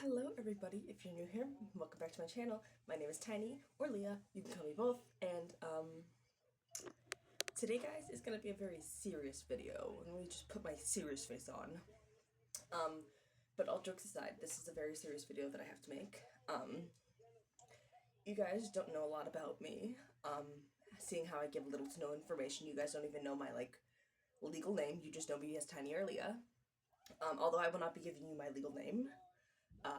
Hello everybody, if you're new here, welcome back to my channel. My name is Tiny, or Leah, you can call me both, and today guys is gonna be a very serious video. Let me just put my serious face on. But all jokes aside, this is a very serious video that I have to make. You guys don't know a lot about me. Seeing how I give little to no information, you guys don't even know my, legal name, you just know me as Tiny or Leah. Although I will not be giving you my legal name.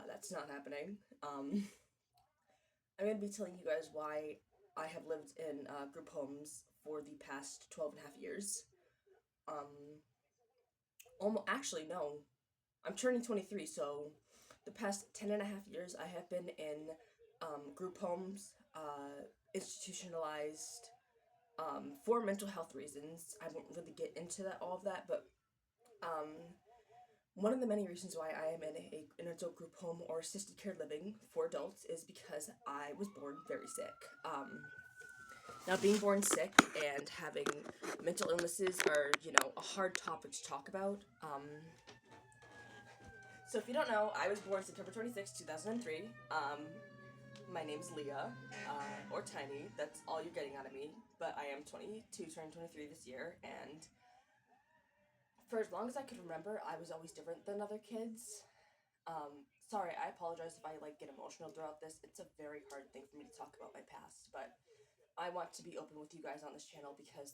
That's not happening. I'm going to be telling you guys why I have lived in group homes for the past 12 and a half years. Actually, no. I'm turning 23, so the past 10 and a half years I have been in group homes, institutionalized, for mental health reasons. I won't really get into all of that, but one of the many reasons why I am in an adult group home or assisted care living for adults is because I was born very sick. Now, being born sick and having mental illnesses are, a hard topic to talk about. So if you don't know, I was born September 26, 2003. My name's Leah, or Tiny. That's all you're getting out of me. But I am 22, turning 23 this year, and for as long as I could remember, I was always different than other kids. Sorry, I apologize if I, get emotional throughout this. It's a very hard thing for me to talk about my past, but I want to be open with you guys on this channel because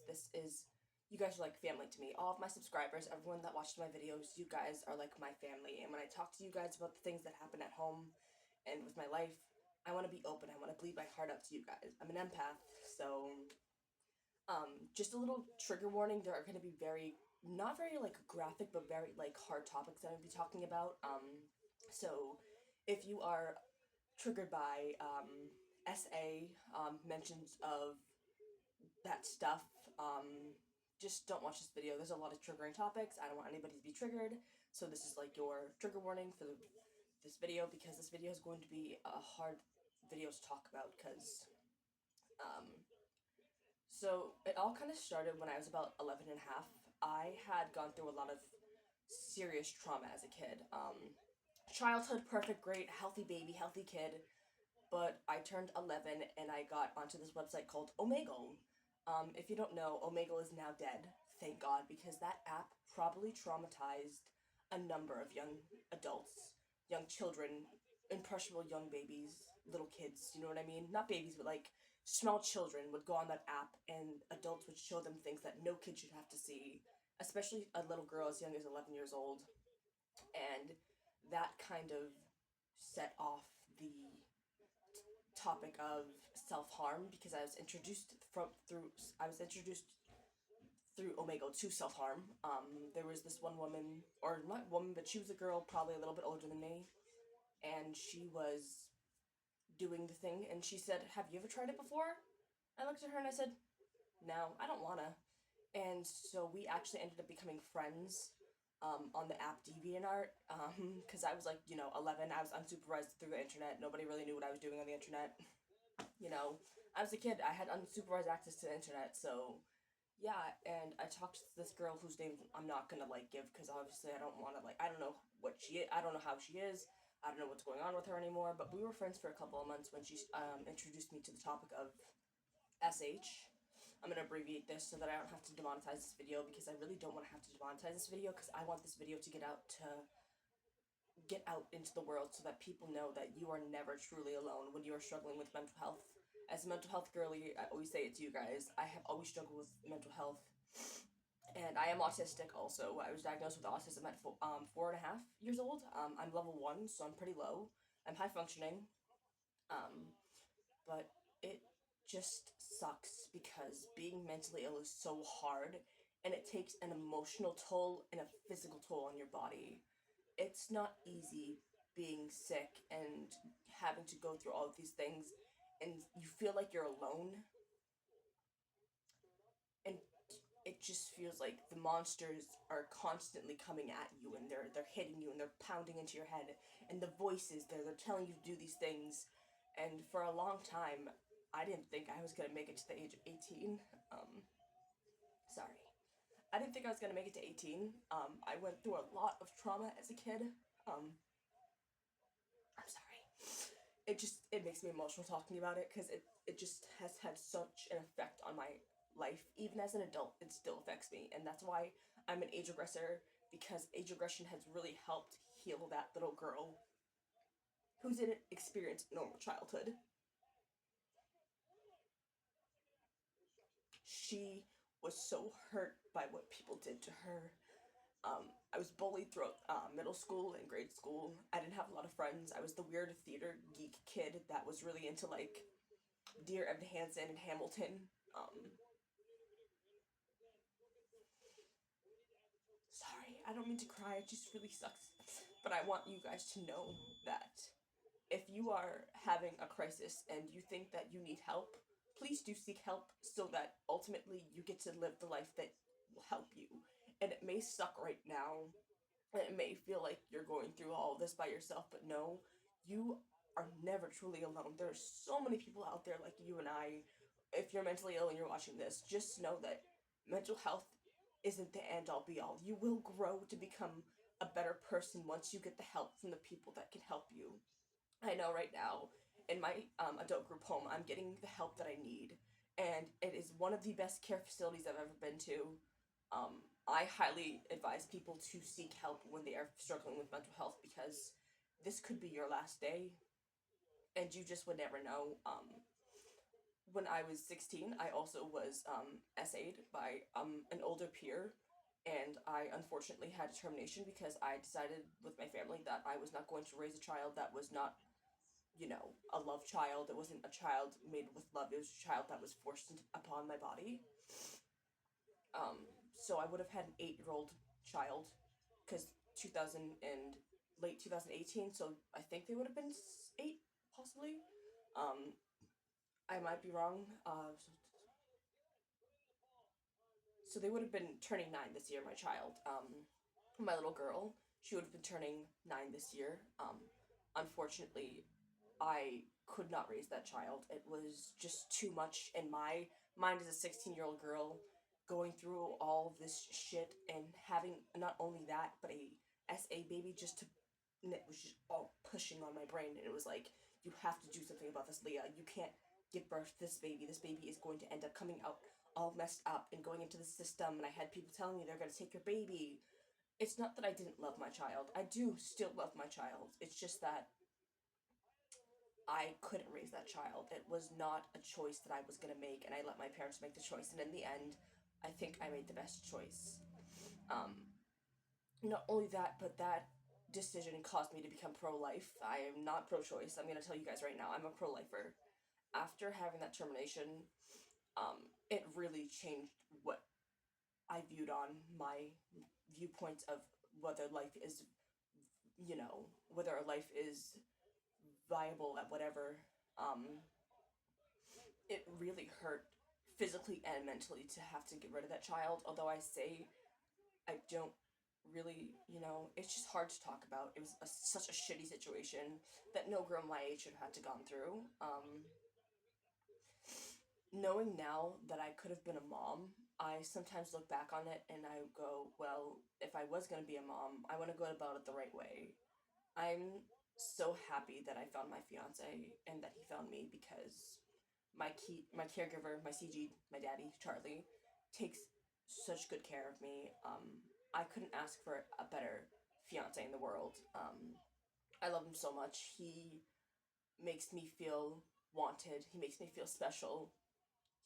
you guys are like family to me. All of my subscribers, everyone that watched my videos, you guys are like my family. And when I talk to you guys about the things that happen at home and with my life, I want to be open. I want to bleed my heart out to you guys. I'm an empath, so just a little trigger warning. There are going to be not very graphic, but very hard topics that I'm going to be talking about. So if you are triggered by SA mentions of that stuff, just don't watch this video. There's a lot of triggering topics. I don't want anybody to be triggered. So this is your trigger warning for this video, because this video is going to be a hard video to talk about because so it all kind of started when I was about 11 and a half. I had gone through a lot of serious trauma as a kid. Childhood, perfect, great, healthy baby, healthy kid. But I turned 11 and I got onto this website called Omegle. If you don't know, Omegle is now dead, thank God, because that app probably traumatized a number of young adults, young children, impressionable young babies, little kids, you know what I mean? Not babies, but small children would go on that app and adults would show them things that no kid should have to see, especially a little girl as young as 11 years old. And that kind of set off the topic of self-harm because I was introduced through Omegle to self-harm. There was this one woman, or not woman, but she was a girl, probably a little bit older than me, and she was doing the thing, and she said, "Have you ever tried it before?" I looked at her and I said, "No, I don't wanna." And so we actually ended up becoming friends on the app DeviantArt, because I was 11. I was unsupervised through the internet. Nobody really knew what I was doing on the internet. I was a kid. I had unsupervised access to the internet, so yeah. And I talked to this girl whose name I'm not gonna give because obviously I don't want to I don't know what she is. I don't know how she is. I don't know what's going on with her anymore. But we were friends for a couple of months when she introduced me to the topic of SH. I'm gonna abbreviate this so that I don't have to demonetize this video because I really don't want to have to demonetize this video because I want this video to get out into the world so that people know that you are never truly alone when you are struggling with mental health. As a mental health girly, I always say it to you guys, I have always struggled with mental health. And I am autistic also. I was diagnosed with autism at 4.5 years old. I'm level 1, so I'm pretty low. I'm high functioning. But it just sucks because being mentally ill is so hard and it takes an emotional toll and a physical toll on your body. It's not easy being sick and having to go through all of these things and you feel like you're alone, and it just feels like the monsters are constantly coming at you and they're hitting you and they're pounding into your head, and the voices they're telling you to do these things. And for a long time I didn't think I was going to make it to the age of 18. Sorry, I didn't think I was going to make it to 18. I went through a lot of trauma as a kid. it makes me emotional talking about it because it just has had such an effect on my life. Even as an adult, it still affects me, and that's why I'm an age regressor, because age regression has really helped heal that little girl who didn't experience normal childhood. She was so hurt by what people did to her. I was bullied throughout middle school and grade school. I didn't have a lot of friends. I was the weird theater geek kid that was really into like Dear Evan Hansen and Hamilton. Sorry, I don't mean to cry. It just really sucks. But I want you guys to know that if you are having a crisis and you think that you need help, please do seek help so that ultimately you get to live the life that will help you. And it may suck right now, and it may feel like you're going through all of this by yourself, but no, you are never truly alone. There's so many people out there like you and I. If you're mentally ill and you're watching this, just know that mental health isn't the end all be all. You will grow to become a better person once you get the help from the people that can help you. I know right now in my adult group home, I'm getting the help that I need, and it is one of the best care facilities I've ever been to. I highly advise people to seek help when they are struggling with mental health because this could be your last day, and you just would never know. When I was 16, I also was SA'd by an older peer, and I unfortunately had a termination because I decided with my family that I was not going to raise a child that was not, a love child. It wasn't a child made with love. It was a child that was forced upon my body. So I would have had an 8-year-old child, because 2000 and late 2018. So I think they would have been 8, possibly. Um, I might be wrong. So they would have been turning 9 this year. My child, my little girl, she would have been turning 9 this year. Unfortunately, I could not raise that child. It was just too much in my mind as a 16-year-old girl, going through all of this shit and having not only that, but a SA baby just to. And it was just all pushing on my brain. And it was like, you have to do something about this, Leah. You can't give birth to this baby. This baby is going to end up coming out all messed up and going into the system. And I had people telling me they're going to take your baby. It's not that I didn't love my child. I do still love my child. It's just that I couldn't raise that child. It was not a choice that I was going to make, and I let my parents make the choice. And in the end, I think I made the best choice. Um, Not only that, but that decision caused me to become pro life. I am not pro choice. I'm going to tell you guys right now, I'm a pro lifer. After having that termination, it really changed what I viewed on my viewpoints of whether life is, whether a life is viable at whatever. Um, it really hurt physically and mentally to have to get rid of that child. Although I say I don't really, it's just hard to talk about. It was such a shitty situation that no girl my age should have had to gone through. Knowing now that I could have been a mom, I sometimes look back on it and I go, well, if I was going to be a mom, I want to go about it the right way. I'm so happy that I found my fiance and that he found me, because my caregiver, my CG, my daddy, Charlie, takes such good care of me. I couldn't ask for a better fiance in the world. I love him so much. He makes me feel wanted. He makes me feel special.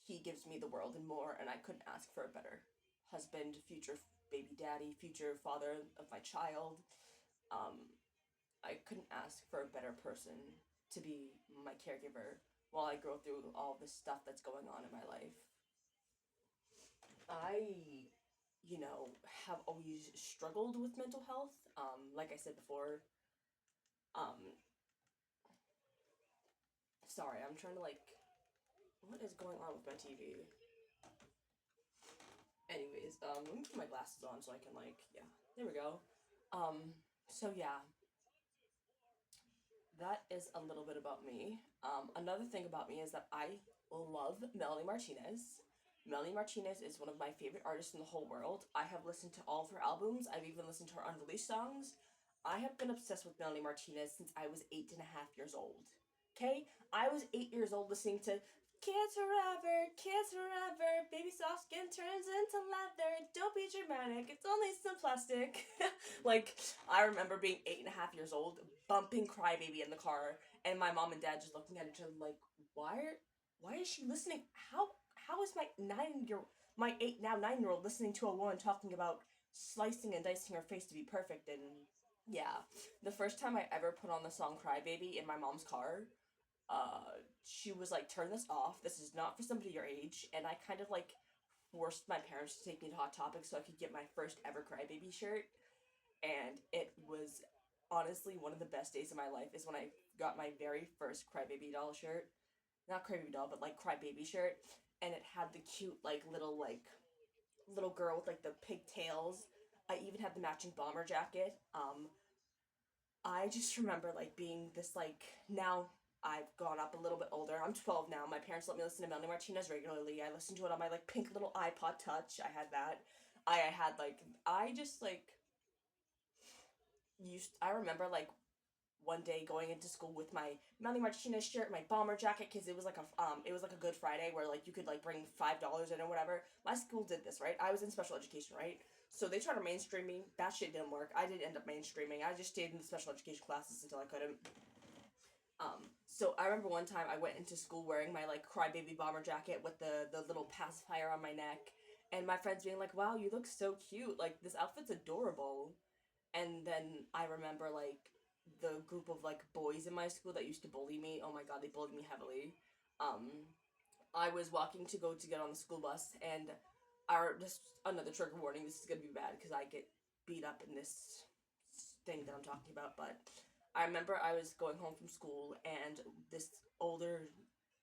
He gives me the world and more, and I couldn't ask for a better husband, future baby daddy, future father of my child. Um, I couldn't ask for a better person to be my caregiver while I go through all this stuff that's going on in my life. I, have always struggled with mental health. Like I said before, um, sorry, I'm trying to what is going on with my TV? Anyways, let me put my glasses on so I can yeah, there we go. So yeah, that is a little bit about me. Another thing about me is that I love Melanie Martinez. Melanie Martinez is one of my favorite artists in the whole world. I have listened to all of her albums. I've even listened to her unreleased songs. I have been obsessed with Melanie Martinez since I was 8.5 years old. Okay? I was 8 years old listening to Kids Forever, baby soft skin turns into leather. Don't be dramatic, it's only some plastic. Like, I remember being 8.5 years old, bumping Crybaby in the car, and my mom and dad just looking at each other like, why is she listening? How is my 8 now 9 year old listening to a woman talking about slicing and dicing her face to be perfect? And yeah, the first time I ever put on the song Crybaby in my mom's car, she was like, turn this off. This is not for somebody your age. And I kind of like forced my parents to take me to Hot Topic so I could get my first ever Crybaby shirt. And it was honestly one of the best days of my life is when I got my very first Crybaby doll shirt. Not Crybaby doll, but like Crybaby shirt. And it had the cute little girl with like the pigtails. I even had the matching bomber jacket. I just remember like being this like now I've gone up a little bit older. I'm 12 now. My parents let me listen to Melanie Martinez regularly. I listened to it on my like pink little iPod Touch. I had that. I had like I just like used I remember like one day going into school with my Melanie Martinez shirt, my bomber jacket, because it was like a Good Friday where like you could like bring $5 in or whatever. My school did this, right? I was in special education, right? So they tried to mainstream me. That shit didn't work. I didn't end up mainstreaming. I just stayed in the special education classes until I couldn't. So I remember one time I went into school wearing my like crybaby bomber jacket with the little pacifier on my neck, and my friends being like, "Wow, you look so cute! Like this outfit's adorable." And then I remember like the group of like boys in my school that used to bully me. Oh my god, they bullied me heavily. Um, I was walking to go to get on the school bus, and just another trigger warning. This is gonna be bad because I get beat up in this thing that I'm talking about. But I remember I was going home from school, and this older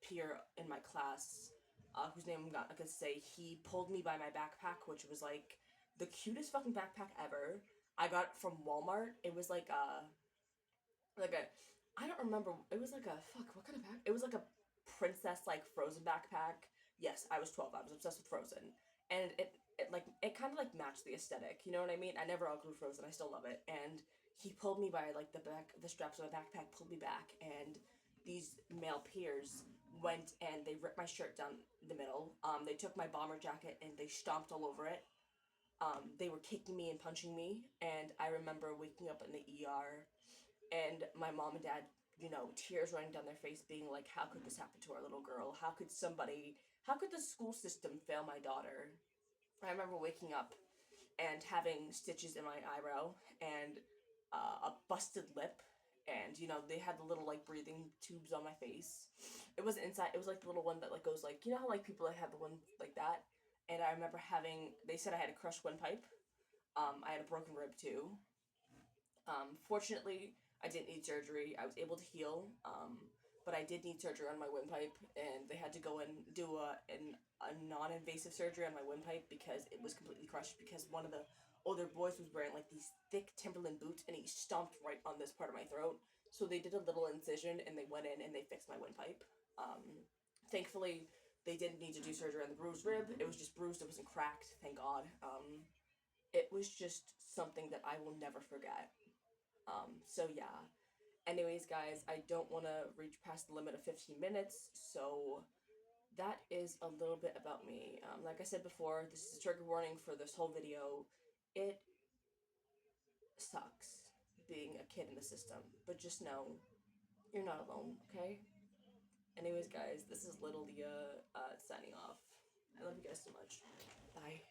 peer in my class, whose name I'm not gonna say, he pulled me by my backpack, which was like the cutest fucking backpack ever. I got it from Walmart. It was like a I don't remember. It was like a fuck. What kind of back? It was like a princess like Frozen backpack. Yes, I was 12. I was obsessed with Frozen, and it kind of like matched the aesthetic. You know what I mean? I never outgrew Frozen. I still love it. And he pulled me by like the straps of my backpack, pulled me back, and these male peers went and they ripped my shirt down the middle. They took my bomber jacket and they stomped all over it. They were kicking me and punching me, and I remember waking up in the ER and my mom and dad, tears running down their face, being like, how could this happen to our little girl? How could the school system fail my daughter? I remember waking up and having stitches in my eyebrow and a busted lip. And they had the little like breathing tubes on my face. It wasn't inside. It was like the little one that like goes like how like people like have the one like that. And I remember having. They said I had a crushed windpipe. I had a broken rib too. Fortunately, I didn't need surgery. I was able to heal, but I did need surgery on my windpipe, and they had to go and do a non-invasive surgery on my windpipe because it was completely crushed because one of the older boys was wearing like these thick Timberland boots, and he stomped right on this part of my throat. So they did a little incision, and they went in and they fixed my windpipe. Thankfully, they didn't need to do surgery on the bruised rib. It was just bruised. It wasn't cracked. Thank God. It was just something that I will never forget. So yeah. Anyways, guys, I don't want to reach past the limit of 15 minutes, so that is a little bit about me. Like I said before, this is a trigger warning for this whole video. It sucks being a kid in the system, but just know you're not alone, okay? Anyways, guys, this is Little Leah signing off. I love you guys so much. Bye.